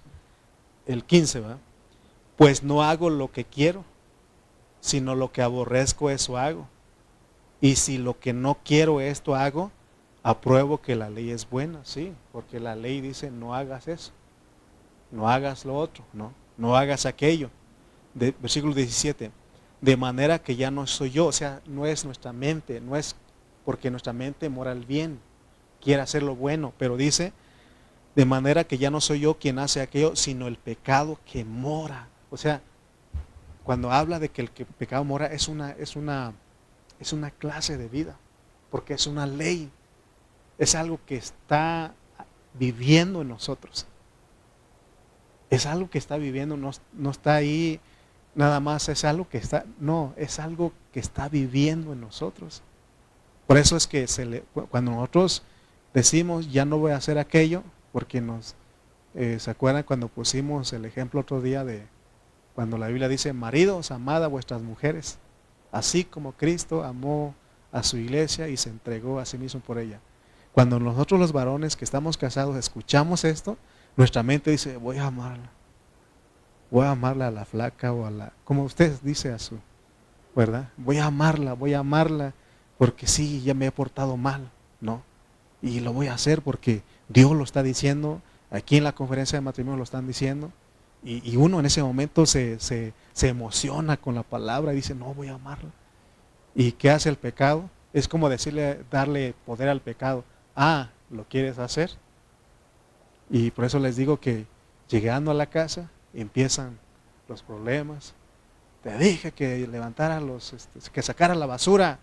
El 15, ¿va? Pues no hago lo que quiero, sino lo que aborrezco, eso hago. Y si lo que no quiero esto hago, apruebo que la ley es buena, sí, porque la ley dice no hagas eso, no hagas lo otro, no hagas aquello. Versículo 17, de manera que ya no soy yo, o sea, no es nuestra mente, no es porque nuestra mente mora el bien, quiere hacer lo bueno, pero dice, de manera que ya no soy yo quien hace aquello, sino el pecado que mora. O sea, cuando habla de que el pecado mora es una clase de vida, porque es una ley, es algo que está viviendo en nosotros. Es algo que está viviendo, no está ahí nada más, es algo que está, no, es algo que está viviendo en nosotros. Por eso es que cuando nosotros decimos ya no voy a hacer aquello, porque ¿se acuerdan cuando pusimos el ejemplo otro día Cuando la Biblia dice, maridos, amad a vuestras mujeres, así como Cristo amó a su iglesia y se entregó a sí mismo por ella. Cuando nosotros los varones que estamos casados escuchamos esto, nuestra mente dice, voy a amarla. Voy a amarla a la flaca o a la, como usted dice a su, ¿verdad? Voy a amarla, porque sí, ya me he portado mal, ¿no? Y lo voy a hacer porque Dios lo está diciendo, aquí en la conferencia de matrimonio lo están diciendo, y uno en ese momento se emociona con la palabra y dice, no, voy a amarla. ¿Y qué hace el pecado? Es como decirle, darle poder al pecado. Ah, ¿lo quieres hacer? Y por eso les digo que llegando a la casa empiezan los problemas. Te dije que levantara que sacara la basura,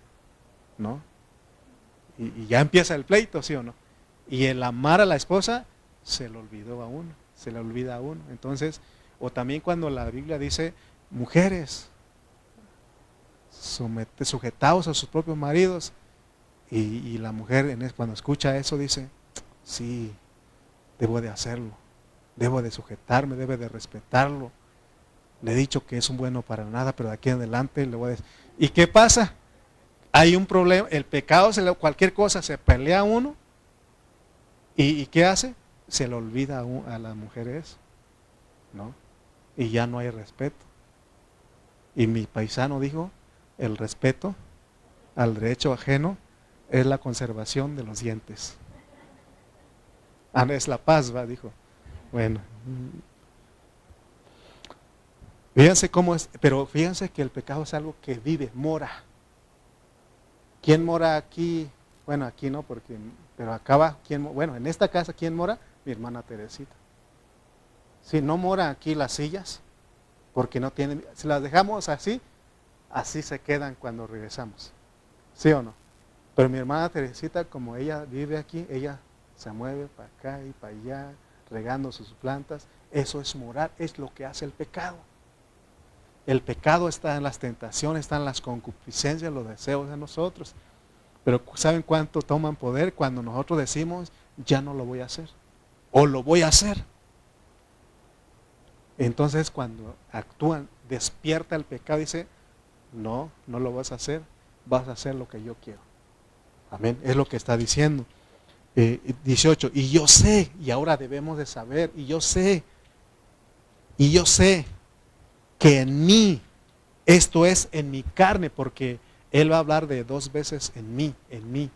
¿no? Y ya empieza el pleito, ¿sí o no? Y el amar a la esposa se le olvidó a uno, se le olvida a uno. Entonces, o también cuando la Biblia dice, mujeres, sujetaos a sus propios maridos, y la mujer cuando escucha eso dice, sí, debo de hacerlo, debo de sujetarme, debo de respetarlo. Le he dicho que es un bueno para nada, pero de aquí en adelante le voy a decir. ¿Y qué pasa? Hay un problema, el pecado, cualquier cosa, se pelea uno, y ¿qué hace? Se le olvida a las mujeres, ¿no? Y ya no hay respeto. Y mi paisano dijo, el respeto al derecho ajeno es la conservación de los dientes. Ah, es la paz, va, dijo. Bueno. Fíjense cómo es, pero fíjense que el pecado es algo que vive, mora. ¿Quién mora aquí? Bueno, aquí no, pero acá va, bueno, en esta casa, ¿quién mora? Mi hermana Teresita. Si no mora aquí las sillas, porque no tienen, si las dejamos así se quedan cuando regresamos. ¿Sí o no? Pero mi hermana Teresita, como ella vive aquí, ella se mueve para acá y para allá, regando sus plantas. Eso es morar, es lo que hace el pecado. El pecado está en las tentaciones, está en las concupiscencias, los deseos de nosotros. Pero ¿saben cuánto toman poder cuando nosotros decimos, ya no lo voy a hacer? O lo voy a hacer. Entonces cuando actúan, despierta el pecado y dice, no, no lo vas a hacer, vas a hacer lo que yo quiero. Amén, es lo que está diciendo. 18, y yo sé, y ahora debemos de saber, y yo sé que en mí, esto es en mi carne, porque él va a hablar de 2 veces en mí,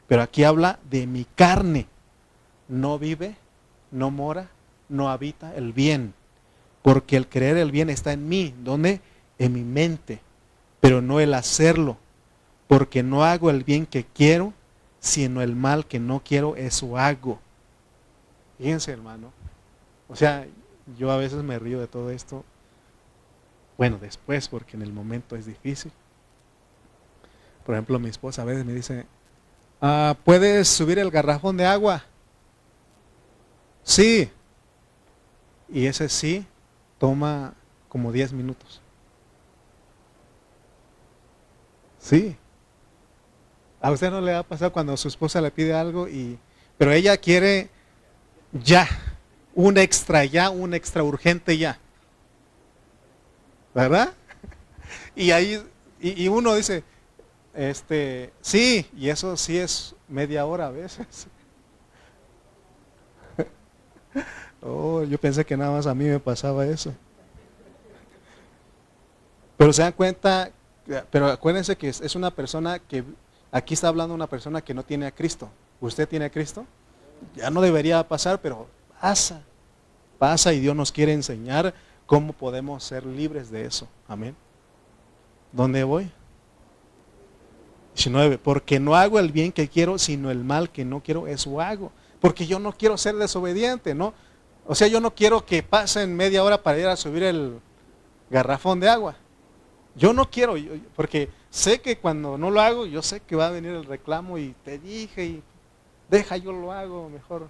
pero aquí habla de mi carne, no vive, no mora, no habita el bien, porque el querer el bien está en mí, ¿dónde? En mi mente, pero no el hacerlo, porque no hago el bien que quiero, sino el mal que no quiero, eso hago. Fíjense, hermano, o sea, yo a veces me río de todo esto, bueno, después, porque en el momento es difícil. Por ejemplo, mi esposa a veces me dice, ¿puedes subir el garrafón de agua? Sí. Y ese sí toma como 10 minutos. Sí. ¿A usted no le ha pasado cuando su esposa le pide algo pero ella quiere ya, un extra urgente ya? ¿Verdad? Y ahí, y uno dice, sí, y eso sí es media hora a veces. Oh, yo pensé que nada más a mí me pasaba eso. Pero se dan cuenta, pero acuérdense que es una persona que, aquí está hablando una persona que no tiene a Cristo. ¿Usted tiene a Cristo? Ya no debería pasar, pero pasa y Dios nos quiere enseñar cómo podemos ser libres de eso. Amén. ¿Dónde voy? 19, porque no hago el bien que quiero, sino el mal que no quiero, eso hago. Porque yo no quiero ser desobediente, ¿no? O sea, yo no quiero que pasen media hora para ir a subir el garrafón de agua. Yo no quiero, porque sé que cuando no lo hago, yo sé que va a venir el reclamo y te dije, y deja, yo lo hago mejor,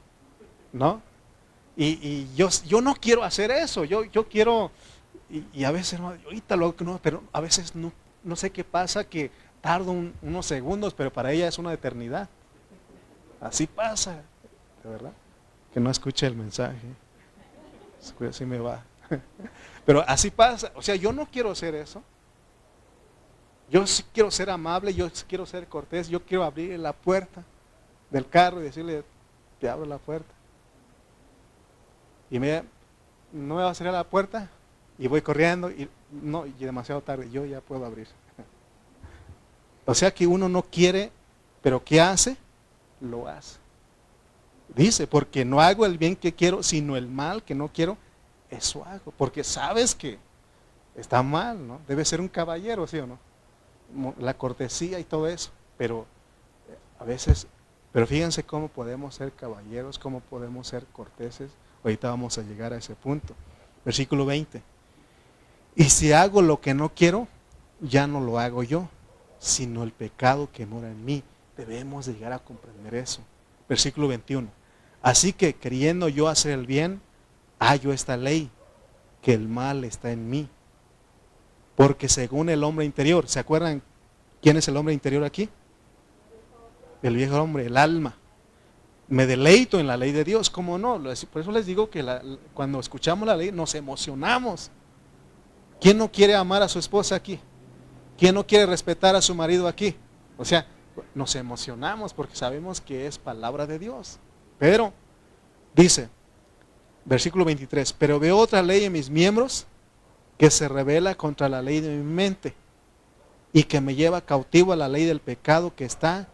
¿no? Y yo no quiero hacer eso, yo quiero, y a veces, no, ahorita lo hago, no, pero a veces no sé qué pasa, que tardo unos segundos, pero para ella es una eternidad. Así pasa, de verdad. Que no escuche el mensaje, así me va. Pero así pasa. O sea, yo no quiero hacer eso. Yo sí quiero ser amable, yo sí quiero ser cortés, yo quiero abrir la puerta del carro y decirle, te abro la puerta. Y no me va a cerrar la puerta y voy corriendo y no, y demasiado tarde, yo ya puedo abrir. O sea que uno no quiere, pero ¿qué hace? Lo hace. Dice, porque no hago el bien que quiero, sino el mal que no quiero, eso hago. Porque sabes que está mal, ¿no? Debe ser un caballero, ¿sí o no? La cortesía y todo eso. Pero a veces, pero fíjense cómo podemos ser caballeros, cómo podemos ser corteses. Ahorita vamos a llegar a ese punto. Versículo 20. Y si hago lo que no quiero, ya no lo hago yo, sino el pecado que mora en mí. Debemos llegar a comprender eso. Versículo 21. Así que queriendo yo hacer el bien, hallo esta ley, que el mal está en mí. Porque según el hombre interior, ¿se acuerdan quién es el hombre interior aquí? El viejo hombre, el alma. Me deleito en la ley de Dios, ¿cómo no? Por eso les digo que cuando escuchamos la ley nos emocionamos. ¿Quién no quiere amar a su esposa aquí? ¿Quién no quiere respetar a su marido aquí? O sea, nos emocionamos porque sabemos que es palabra de Dios. Pero, dice, versículo 23, pero veo otra ley en mis miembros que se rebela contra la ley de mi mente y que me lleva cautivo a la ley del pecado que está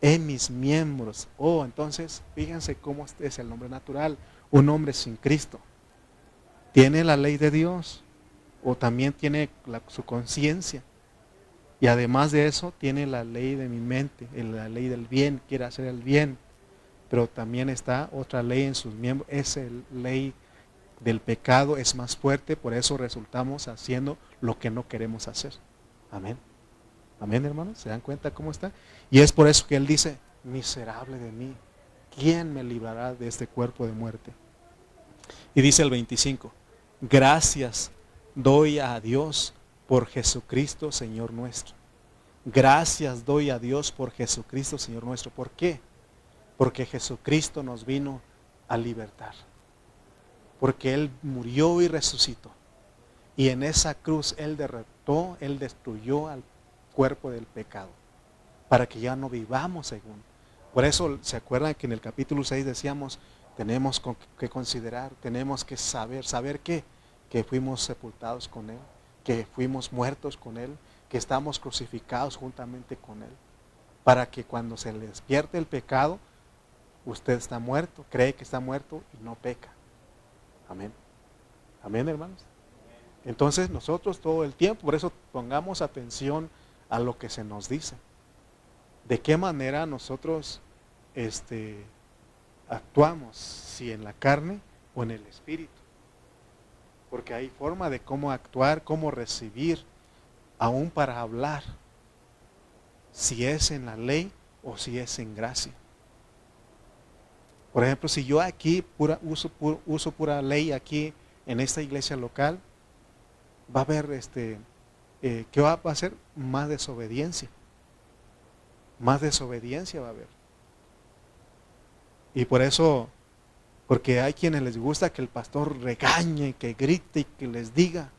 en mis miembros. Oh, entonces, fíjense cómo es el hombre natural, un hombre sin Cristo. Tiene la ley de Dios o también tiene su conciencia. Y además de eso, tiene la ley de mi mente, la ley del bien, quiere hacer el bien. Pero también está otra ley en sus miembros, es la ley del pecado, es más fuerte, por eso resultamos haciendo lo que no queremos hacer. Amén. Amén, hermanos, ¿se dan cuenta cómo está? Y es por eso que él dice, miserable de mí, ¿quién me librará de este cuerpo de muerte? Y dice el 25, gracias doy a Dios por Jesucristo, Señor nuestro. Gracias doy a Dios por Jesucristo, Señor nuestro. ¿Por qué? Porque Jesucristo nos vino a libertar. Porque Él murió y resucitó. Y en esa cruz Él derrotó, Él destruyó al cuerpo del pecado. Para que ya no vivamos según. Por eso, ¿se acuerdan que en el capítulo 6 decíamos, tenemos que considerar, tenemos que saber, ¿saber qué? Que fuimos sepultados con Él, que fuimos muertos con Él, que estamos crucificados juntamente con Él. Para que cuando se le despierte el pecado, usted está muerto, cree que está muerto y no peca. Amén. Amén, hermanos. Entonces nosotros todo el tiempo, por eso pongamos atención a lo que se nos dice. De qué manera nosotros actuamos, si en la carne o en el espíritu. Porque hay forma de cómo actuar, cómo recibir, aún para hablar. Si es en la ley o si es en gracia. Por ejemplo, si yo aquí uso pura ley aquí en esta iglesia local, va a haber ¿qué va a ser? Más desobediencia. Más desobediencia va a haber. Y por eso, porque hay quienes les gusta que el pastor regañe, que grite y que les diga,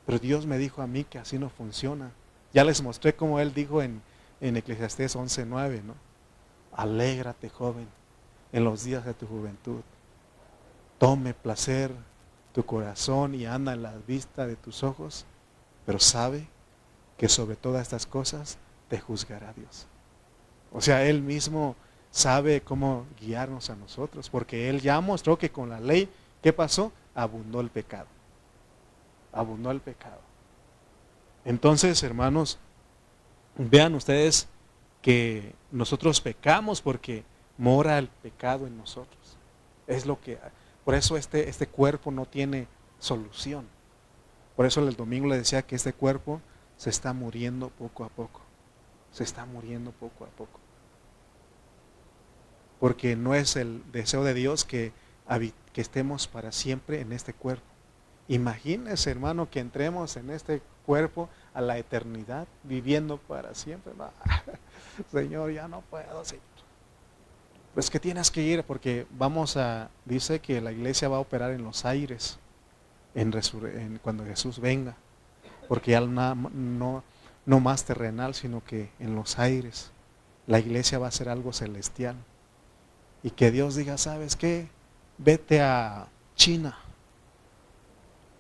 pero Dios me dijo a mí que así no funciona. Ya les mostré cómo Él dijo en Eclesiastés 11:9, ¿no? Alégrate, joven, en los días de tu juventud. Tome placer tu corazón y anda en la vista de tus ojos, pero sabe que sobre todas estas cosas te juzgará Dios. O sea, Él mismo sabe cómo guiarnos a nosotros, porque Él ya mostró que con la ley, ¿qué pasó? Abundó el pecado. Abundó el pecado. Entonces, hermanos, vean ustedes que nosotros pecamos porque mora el pecado en nosotros. Es lo que, por eso este cuerpo no tiene solución. Por eso el domingo le decía que este cuerpo se está muriendo poco a poco. Se está muriendo poco a poco. Porque no es el deseo de Dios que estemos para siempre en este cuerpo. Imagínese, hermano, que entremos en este cuerpo a la eternidad, viviendo para siempre. No, Señor, ya no puedo, Señor. Pues que tienes que ir porque dice que la iglesia va a operar en los aires. cuando Jesús venga, porque ya no más terrenal, sino que en los aires. La iglesia va a ser algo celestial. Y que Dios diga, ¿sabes qué? Vete a China,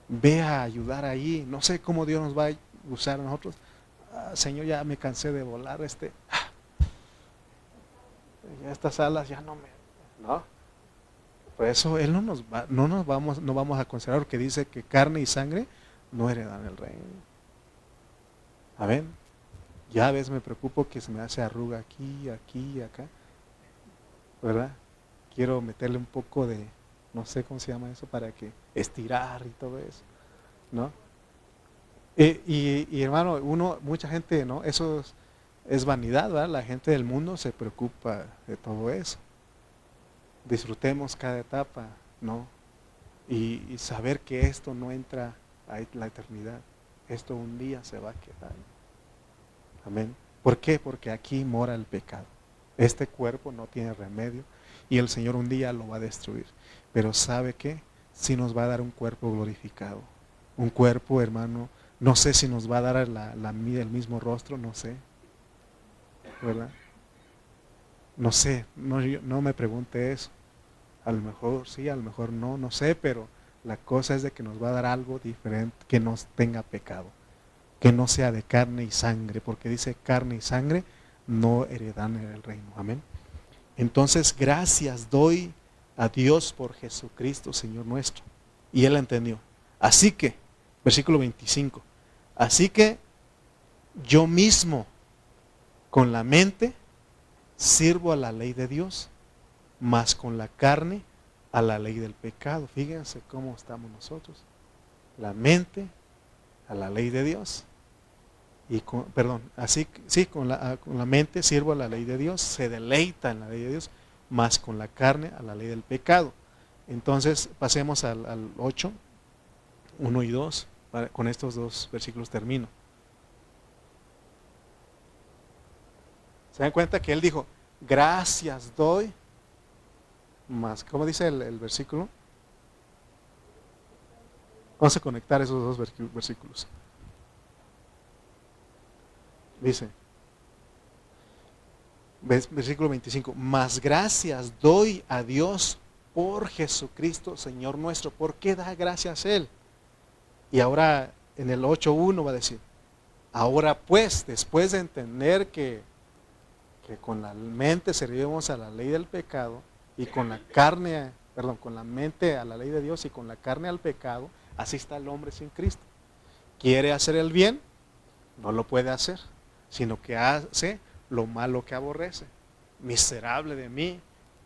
ve a ayudar ahí. No sé cómo Dios nos va a usar a nosotros. Señor, ya me cansé de volar, estas alas ya no. Por eso Él no vamos a considerar, que dice que carne y sangre no heredan el reino. Amén. Ya a veces me preocupo que se me hace arruga aquí, acá, ¿verdad? Quiero meterle un poco de, no sé cómo se llama eso, para que estirar y todo eso, ¿no? Y hermano, mucha gente, ¿no? Eso es vanidad, ¿verdad? La gente del mundo se preocupa de todo eso. Disfrutemos cada etapa, ¿no? Y saber que esto no entra a la eternidad. Esto un día se va a quedar. Amén. ¿Por qué? Porque aquí mora el pecado. Este cuerpo no tiene remedio y el Señor un día lo va a destruir. Pero ¿sabe qué? Sí nos va a dar un cuerpo glorificado. Un cuerpo, hermano, no sé si nos va a dar el mismo rostro, no sé. ¿Verdad? No sé, no me pregunte eso. A lo mejor sí, a lo mejor no sé, pero la cosa es de que nos va a dar algo diferente, que no tenga pecado, que no sea de carne y sangre, porque dice carne y sangre no heredan el reino. Amén. Entonces, gracias doy a Dios por Jesucristo, Señor nuestro. Y Él entendió. Así que, versículo 25, así que yo mismo con la mente sirvo a la ley de Dios, mas con la carne a la ley del pecado. Fíjense cómo estamos nosotros. La mente a la ley de Dios. Con la mente sirvo a la ley de Dios, se deleita en la ley de Dios, mas con la carne a la ley del pecado. Entonces pasemos al 8, 1 y 2, con estos dos versículos termino. ¿Se dan cuenta que él dijo, gracias doy, más, ¿cómo dice el versículo? Vamos a conectar esos dos versículos. Dice, versículo 25, más gracias doy a Dios por Jesucristo, Señor nuestro. ¿Por qué da gracias a Él? Y ahora en el 8.1 va a decir, ahora pues, después de entender que con la mente servimos a la ley del pecado y con la carne, con la mente a la ley de Dios y con la carne al pecado, así está el hombre sin Cristo. Quiere hacer el bien, no lo puede hacer, sino que hace lo malo que aborrece. Miserable de mí,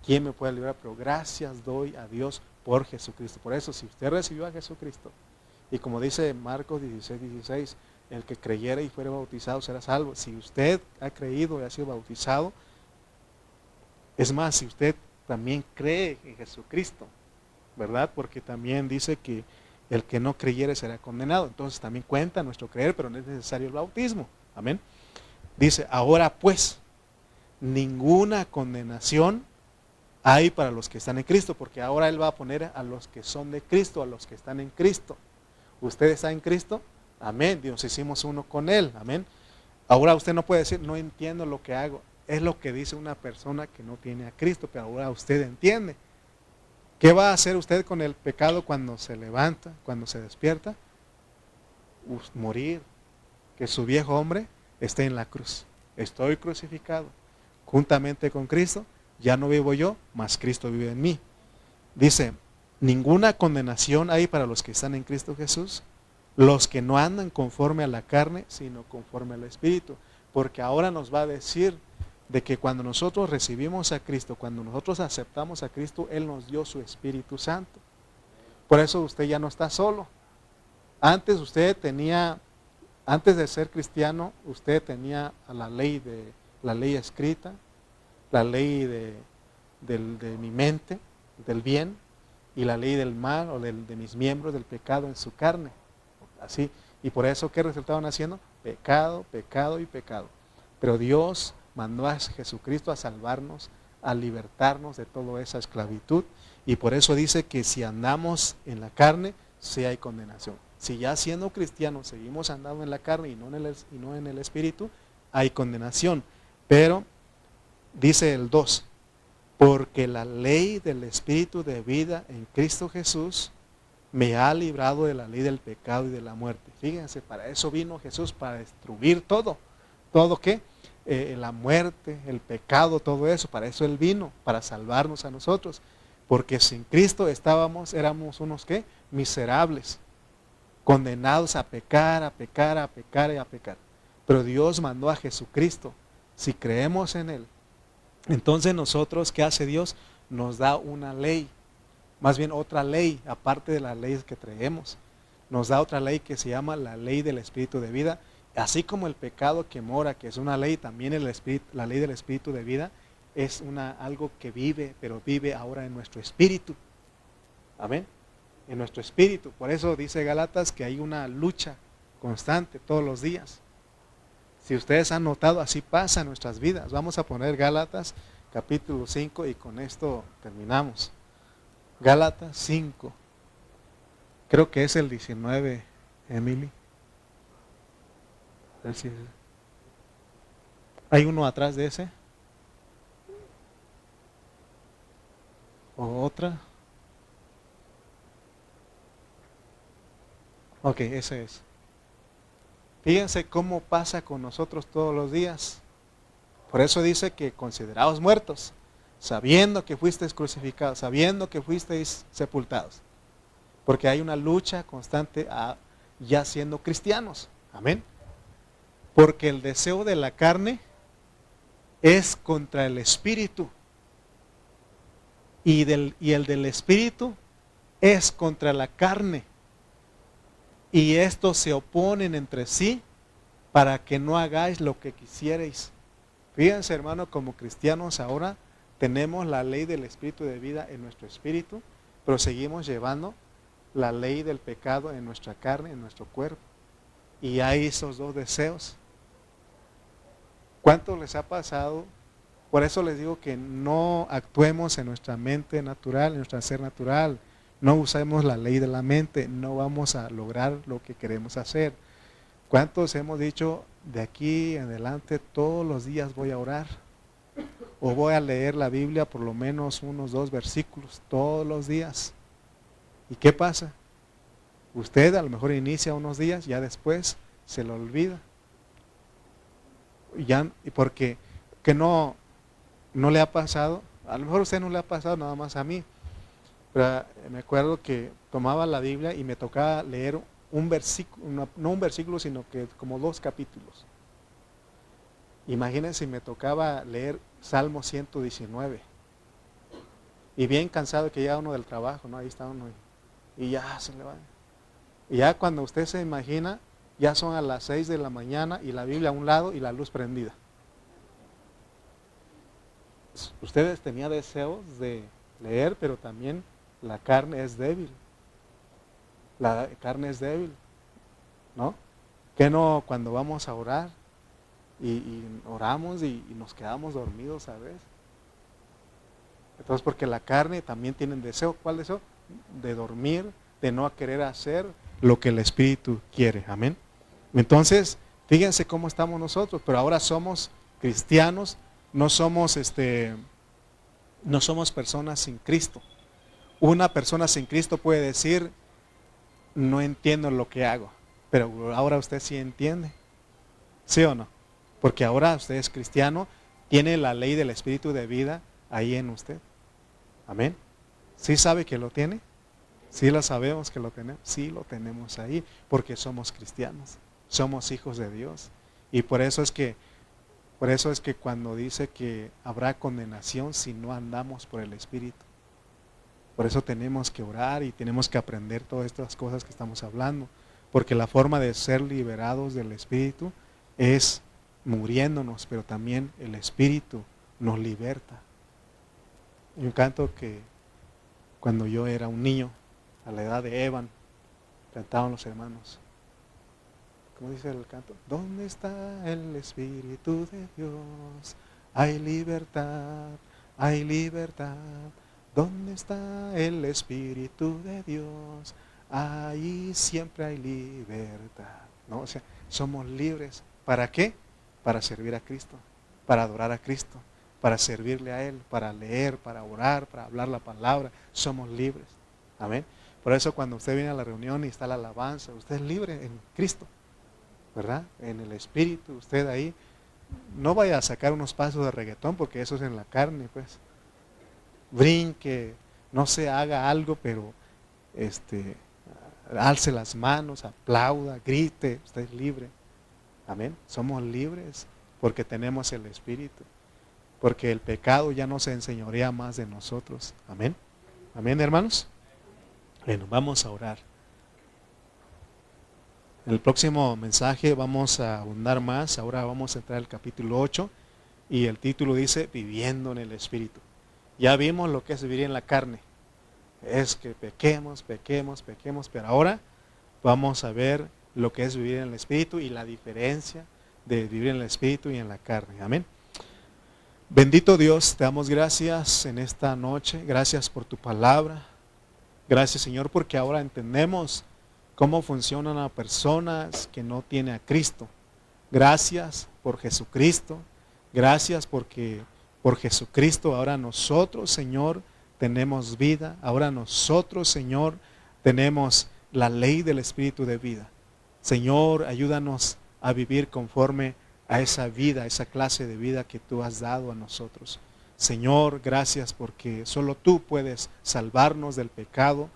¿quién me puede librar? Pero gracias doy a Dios por Jesucristo. Por eso, si usted recibió a Jesucristo, y como dice Marcos 16:16, el que creyere y fuere bautizado será salvo. Si usted ha creído y ha sido bautizado, es más, si usted también cree en Jesucristo, ¿verdad? Porque también dice que el que no creyere será condenado. Entonces también cuenta nuestro creer, pero no es necesario el bautismo. Amén. Dice, ahora pues, ninguna condenación hay para los que están en Cristo, porque ahora Él va a poner a los que son de Cristo, a los que están en Cristo. ¿Usted está en Cristo? Amén. Nos hicimos uno con Él. Amén. Ahora usted no puede decir, no entiendo lo que hago. Es lo que dice una persona que no tiene a Cristo, pero ahora usted entiende. ¿Qué va a hacer usted con el pecado cuando se levanta, cuando se despierta? Morir. Que su viejo hombre esté en la cruz. Estoy crucificado juntamente con Cristo. Ya no vivo yo, mas Cristo vive en mí. Dice, ninguna condenación hay para los que están en Cristo Jesús, los que no andan conforme a la carne, sino conforme al Espíritu. Porque ahora nos va a decir de que cuando nosotros recibimos a Cristo, cuando nosotros aceptamos a Cristo, Él nos dio su Espíritu Santo. Por eso usted ya no está solo. Antes de ser cristiano, usted tenía a la ley escrita, la ley de mi mente, del bien, y la ley del mal o de mis miembros del pecado en su carne. Así. Y por eso, ¿qué resultaban haciendo? Pecado, pecado y pecado. Pero Dios mandó a Jesucristo a salvarnos, a libertarnos de toda esa esclavitud. Y por eso dice que si andamos en la carne, sí hay condenación. Si ya siendo cristianos seguimos andando en la carne y no en el espíritu, hay condenación. Pero dice el 2, porque la ley del espíritu de vida en Cristo Jesús me ha librado de la ley del pecado y de la muerte. Fíjense, para eso vino Jesús, para destruir todo. ¿Todo qué? La muerte, el pecado, todo eso. Para eso Él vino, para salvarnos a nosotros. Porque sin Cristo éramos unos ¿qué? Miserables, condenados a pecar, a pecar, a pecar y a pecar. Pero Dios mandó a Jesucristo. Si creemos en Él, entonces nosotros, ¿qué hace Dios? Nos da una ley. Más bien otra ley, aparte de las leyes que traemos. Nos da otra ley que se llama la ley del Espíritu de vida. Así como el pecado que mora, que es una ley, también la ley del Espíritu de vida es algo que vive, pero vive ahora en nuestro espíritu. Amén. En nuestro espíritu. Por eso dice Gálatas que hay una lucha constante todos los días. Si ustedes han notado, así pasa en nuestras vidas. Vamos a poner Gálatas capítulo 5 y con esto terminamos. Gálatas 5. Creo que es el 19, Emily. A ver si ¿hay uno atrás de ese? ¿O otra? Ok, ese es. Fíjense cómo pasa con nosotros todos los días. Por eso dice que consideraos muertos, sabiendo que fuisteis crucificados, sabiendo que fuisteis sepultados. Porque hay una lucha constante ya siendo cristianos. Amén. Porque el deseo de la carne es contra el espíritu. Y el del espíritu es contra la carne. Y estos se oponen entre sí para que no hagáis lo que quisierais. Fíjense, hermano, como cristianos ahora tenemos la ley del espíritu de vida en nuestro espíritu, pero seguimos llevando la ley del pecado en nuestra carne, en nuestro cuerpo. Y hay esos dos deseos. ¿Cuánto les ha pasado? Por eso les digo que no actuemos en nuestra mente natural, en nuestro ser natural. No usemos la ley de la mente, no vamos a lograr lo que queremos hacer. ¿Cuántos hemos dicho, de aquí en adelante todos los días voy a orar? O voy a leer la Biblia por lo menos unos 2 versículos todos los días. ¿Y qué pasa? Usted a lo mejor inicia unos días, ya después se lo olvida. Y porque que no le ha pasado, a lo mejor a usted no le ha pasado, nada más a mí. Pero me acuerdo que tomaba la Biblia y me tocaba leer un versículo, no un versículo, sino que como 2 capítulos. Imagínense, me tocaba leer Salmo 119. Y bien cansado que llega uno del trabajo, ¿no? Ahí está uno. Y ya se le va. Y ya cuando usted se imagina, ya son a las 6 de la mañana y la Biblia a un lado y la luz prendida. Ustedes tenían deseos de leer, pero también la carne es débil. La carne es débil, ¿no? Que no cuando vamos a orar y oramos y nos quedamos dormidos a veces. Entonces, porque la carne también tiene deseo. ¿Cuál deseo? De dormir, de no querer hacer lo que el Espíritu quiere. Amén. Entonces, fíjense cómo estamos nosotros, pero ahora somos cristianos, no somos personas sin Cristo. Una persona sin Cristo puede decir, no entiendo lo que hago, pero ahora usted sí entiende. ¿Sí o no? Porque ahora usted es cristiano, tiene la ley del Espíritu de vida ahí en usted. Amén. ¿Sí sabe que lo tiene? ¿Sí lo sabemos que lo tenemos? Sí lo tenemos ahí, porque somos cristianos, somos hijos de Dios. Y por eso es que cuando dice que habrá condenación si no andamos por el Espíritu. Por eso tenemos que orar y tenemos que aprender todas estas cosas que estamos hablando. Porque la forma de ser liberados del Espíritu es muriéndonos, pero también el Espíritu nos liberta. Hay un canto que cuando yo era un niño, a la edad de Evan, cantaban los hermanos. ¿Cómo dice el canto? ¿Dónde está el Espíritu de Dios? Hay libertad, hay libertad. ¿Dónde está el Espíritu de Dios? ahí siempre hay libertad. ¿No? O sea, somos libres. ¿Para qué? Para servir a Cristo, para adorar a Cristo, para servirle a Él, para leer, para orar, para hablar la palabra. Somos libres. Amén. Por eso cuando usted viene a la reunión y está la alabanza, usted es libre en Cristo, ¿verdad? En el Espíritu, usted ahí. No vaya a sacar unos pasos de reggaetón porque eso es en la carne, pues. Brinque, no se haga algo, pero alce las manos, aplauda, grite, usted es libre. Amén. Somos libres porque tenemos el Espíritu, porque el pecado ya no se enseñorea más de nosotros. Amén. Amén, hermanos. Bueno, vamos a orar. En el próximo mensaje vamos a ahondar más. Ahora vamos a entrar al capítulo 8 y el título dice viviendo en el Espíritu. Ya vimos lo que es vivir en la carne. Es que pequemos, pero ahora vamos a ver lo que es vivir en el Espíritu y la diferencia de vivir en el Espíritu y en la carne. Amén. Bendito Dios, te damos gracias en esta noche. Gracias por tu palabra. Gracias, Señor, porque ahora entendemos cómo funciona una persona que no tiene a Cristo. Gracias por Jesucristo. Gracias porque por Jesucristo ahora nosotros, Señor, tenemos vida. Ahora nosotros, Señor, tenemos la ley del Espíritu de vida. Señor, ayúdanos a vivir conforme a esa vida, a esa clase de vida que tú has dado a nosotros. Señor, gracias porque solo tú puedes salvarnos del pecado,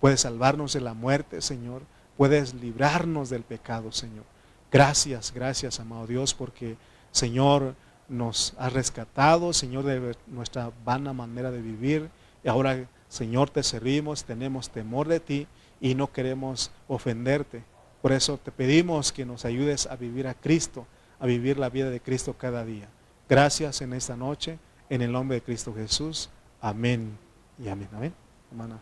puedes salvarnos de la muerte, Señor, puedes librarnos del pecado, Señor. Gracias, gracias, amado Dios, porque, Señor, nos has rescatado, Señor, de nuestra vana manera de vivir. Y ahora, Señor, te servimos, tenemos temor de ti y no queremos ofenderte. Por eso te pedimos que nos ayudes a vivir a Cristo, a vivir la vida de Cristo cada día. Gracias en esta noche, en el nombre de Cristo Jesús. Amén y amén. Amén. Hermana.